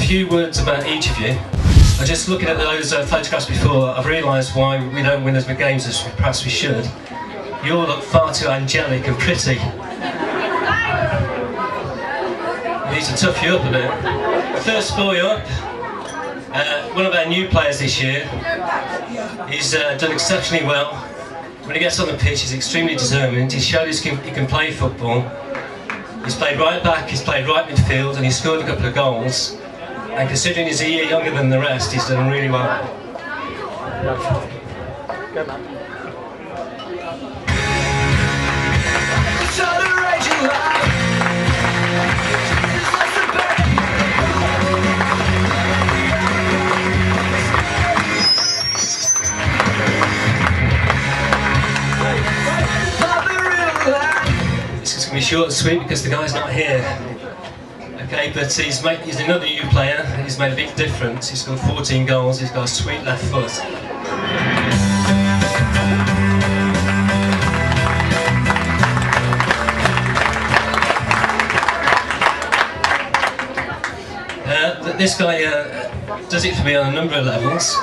few words about each of you. I just looking at those photographs before, I've realised why we don't win as many games as perhaps we should. You all look far too angelic and pretty. We need to tough you up a bit. First boy up, one of our new players this year. He's done exceptionally well. When he gets on the pitch, he's extremely determined. He's showed he can play football. He's played right back, he's played right midfield, and he's scored a couple of goals. And considering he's a year younger than the rest, he's done really well. Go, man. This is going to be short and sweet because the guy's not here. Okay, but he's another new player. He's made a big difference. He's scored 14 goals. He's got a sweet left foot. This guy does it for me on a number of levels.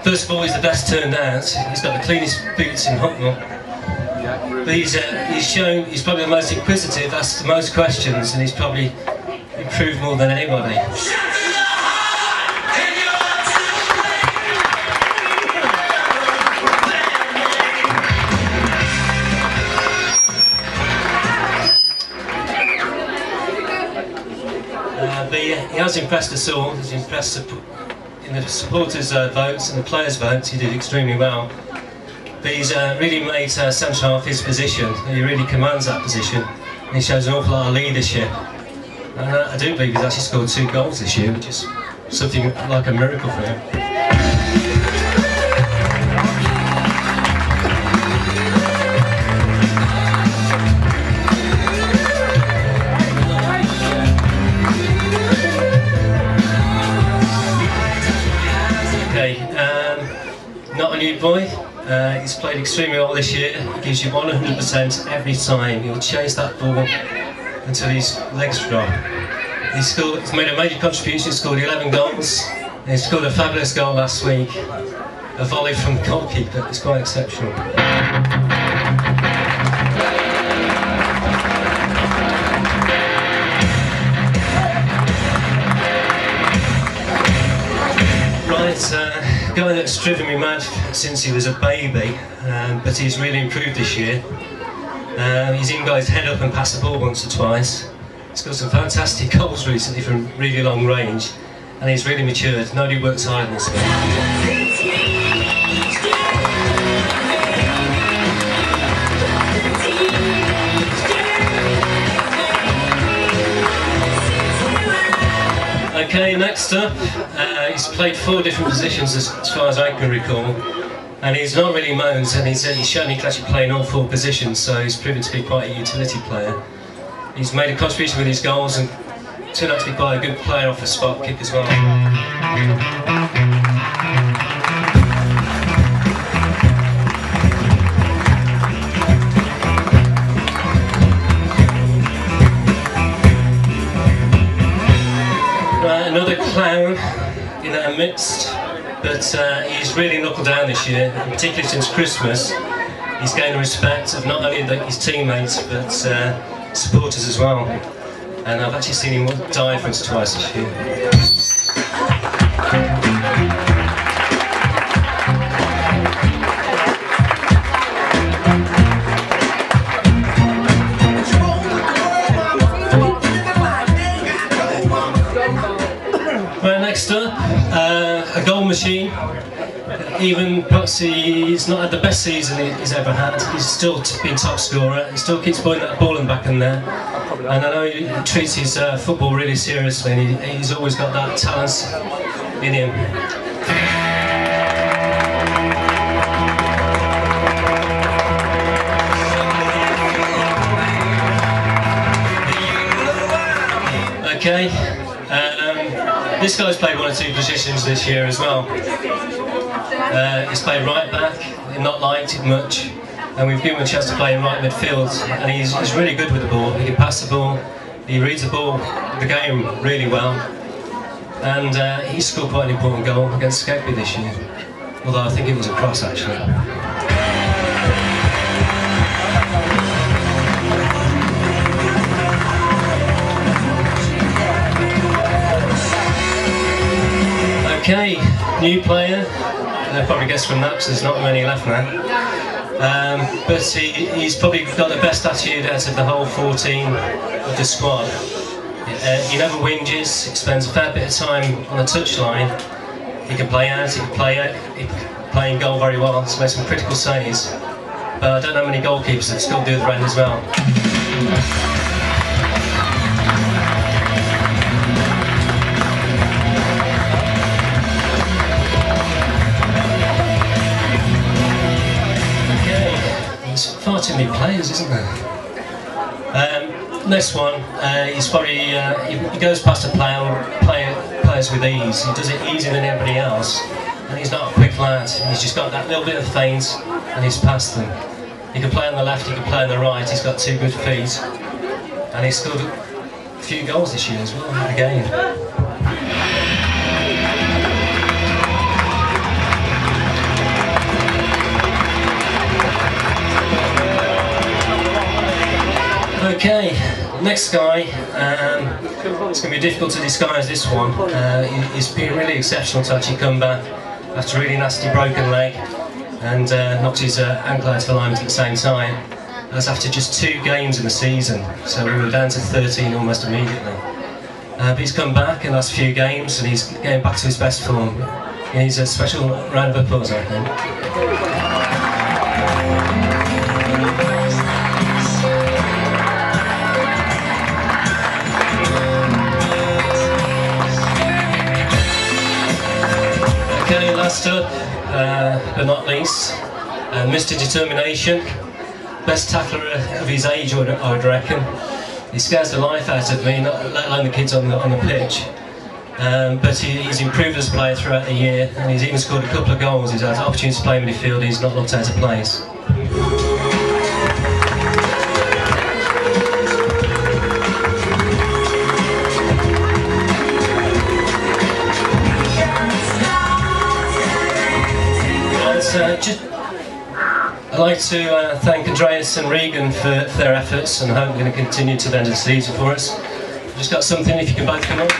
First of all, he's the best turned out. He's got the cleanest boots in Hucknall. But he's shown he's probably the most inquisitive, asked the most questions, and he's probably improved more than anybody. But he has impressed us all. He's impressed in the supporters' votes and the players' votes. He did extremely well. But he's really made centre half his position. He really commands that position. And he shows an awful lot of leadership. And I do believe he's actually scored 2 goals this year, which is something like a miracle for him. Okay, not a new boy. He's played extremely well this year. He gives you 100% every time. He'll chase that ball until his legs drop. He's made a major contribution. He scored 11 goals. And he scored a fabulous goal last week. A volley from the goalkeeper. It's quite exceptional. Guy that's driven me mad since he was a baby, but he's really improved this year. He's even got his head up and passed the ball once or twice. He's got some fantastic goals recently from really long range, and he's really matured. Nobody works harder than this guy. Okay, next up, he's played 4 different positions as far as I can recall, and he's not really moaned, and he's shown he can actually play in all 4 positions, so he's proven to be quite a utility player. He's made a contribution with his goals and turned out to be quite a good player off a spot kick as well. Another clown in our midst, but he's really knuckled down this year, and particularly since Christmas. He's gained the respect of not only his teammates but supporters as well, and I've actually seen him die once or twice this year. Next up, a goal machine. Even perhaps he's not had the best season he's ever had, he's still been top scorer. He still keeps putting that ball in back in there. And I know he treats his football really seriously, and he's always got that talent in him. Okay. This guy's played 1 or 2 positions this year as well. He's played right back, not liked it much, and we've given him a chance to play in right midfield, and he's really good with the ball. He can pass the ball, he reads the game really well, and he scored quite an important goal against Skegby this year, although I think it was a cross actually. Okay, new player. Probably guessed from that because there's not many left now. But he's probably got the best attitude out of the whole 14 of the squad. He never whinges, he spends a fair bit of time on the touchline. He can play out, he can play in goal very well, so makes some critical saves. But I don't know many goalkeepers that still do the end as well. Far too many players, isn't there? Next one, he's probably he goes past the players with ease. He does it easier than everybody else, and he's not a quick lad. He's just got that little bit of feint, and he's past them. He can play on the left, he can play on the right. He's got 2 good feet, and he's scored a few goals this year as well. Again. Okay, next guy, it's going to be difficult to disguise this one. He's been really exceptional to actually come back after a really nasty broken leg and knocked his ankle out of alignment at the same time. That's after just 2 games in the season, so we were down to 13 almost immediately. But he's come back in the last few games and he's getting back to his best form. He needs a special round of applause, I think. Okay, last up, but not least, Mr. Determination, best tackler of his age, I would reckon. He scares the life out of me, let alone the kids on the pitch. But he's improved as a player throughout the year, and he's even scored a couple of goals. He's had the opportunity to play midfield, he's not looked out of place. I'd like to thank Andreas and Regan for their efforts, and I hope they're going to continue to the end of the season for us. I've just got something, if you can both come up.